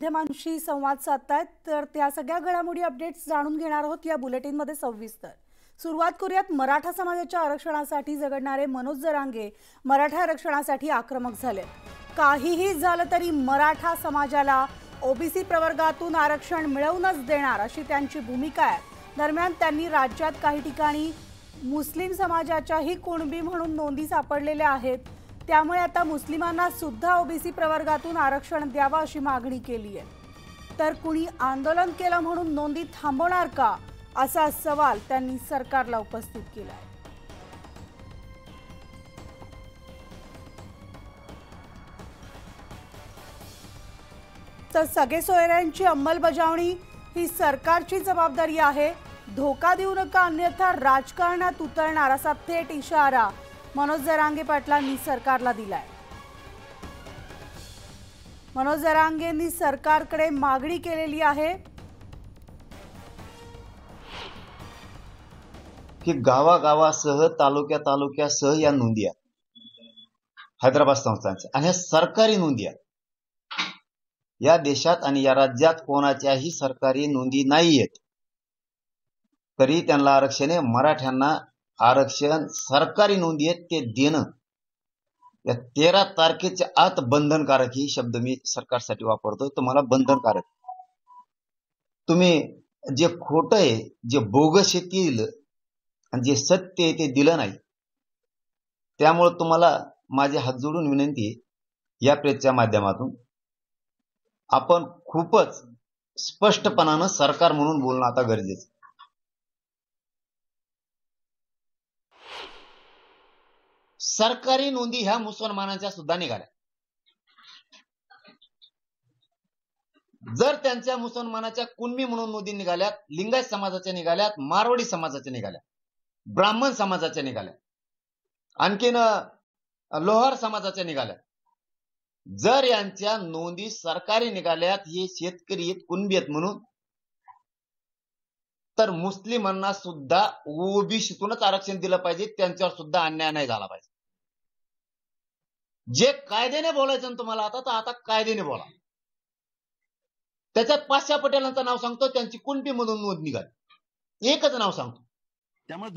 माध्यमांशी संवाद साधतायत तर त्या सगळ्या घडामोडी अपडेट्स जाणून घेणार आहोत या बुलेटिनमध्ये सविस्तर। सुरुवात करूयात मराठा समाजाच्या आरक्षणासाठी झगडणारे मनोज जरांगे मराठा आरक्षणासाठी आक्रमक झाले। काहीही झालं तरी मराठा समाजाला ओबीसी प्रवर्गातून आरक्षण मिळवूनच देणार अशी त्यांची भूमिका आहे। दरम्यान त्यांनी राज्यात काही ठिकाणी मुस्लिम समाजाच्याही कुणबी म्हणून नोंदी सापडलेल्या आहेत, त्यामुळे आता मुस्लिमांना सुद्धा ओबीसी प्रवर्गातून आरक्षण द्यावा अशी मागणी केली आहे। तर कुणी आंदोलन केलं म्हणून नोंदी थांबवणार का असा सवाल त्यांनी सरकारला उपस्थित केला आहे। तर सगळे सोयऱ्यांची अंमलबजावणी ही सरकारची जबाबदारी आहे, धोका देऊ नका अन्यथा राजकारणात उतरणार असा थेट इशारा मनोज जरांगे पाटलांनी सरकारला दिलाय। मनोज जरांगेंनी सरकारकडे मागणी केलेली आहे की गावागावासह तालुक्यासह या नोंदी हैदराबाद संस्थांच्या आणि सरकारी नोंदी या देशात आणि या राज्यात कोणाच्याही सरकारी नोंदी नाहीयेत, तरी त्यांना आरक्षण आहे। मराठ्यांना आरक्षण सरकारी नोंदी आहेत ते देणं या 13 तारखेच्या आत बंधनकारक ही शब्द मी सरकारसाठी वापरतो। तुम्हाला बंधनकारक, तुम्ही जे खोटं आहे, जे बोगस आहे ते दिलं आणि जे सत्य आहे ते दिलं नाही। त्यामुळे तुम्हाला माझे हात जोडून विनंती आहे, या प्रेसच्या माध्यमातून आपण खूपच स्पष्टपणानं सरकार म्हणून बोलणं आता गरजेचं। सरकारी नोंदी ह्या मुसलमानांच्या सुद्धा निघाल्या। जर त्यांच्या मुसलमानाच्या कुणबी म्हणून नोंदी निघाल्यात, लिंगायत समाजाच्या निघाल्यात, मारवाडी समाजाच्या निघाल्या, ब्राह्मण समाजाच्या निघाल्या, आणखीन लोहार समाजाच्या निघाल्या, जर यांच्या नोंदी सरकारी निघाल्यात, हे शेतकरी आहेत, कुणबी आहेत म्हणून, तर मुस्लिमांना सुद्धा ओबीसीतूनच आरक्षण दिलं पाहिजे, त्यांच्यावर सुद्धा अन्याय नाही झाला पाहिजे। जे कायद्याने बोलायचं ना तुम्हाला आता कायद्याने बोला। त्याच्यात पाशा पटेलांचं नाव सांगतो, त्यांची कुणबी मधून नोंद निघाली, एकच नाव सांगतो। त्यामुळे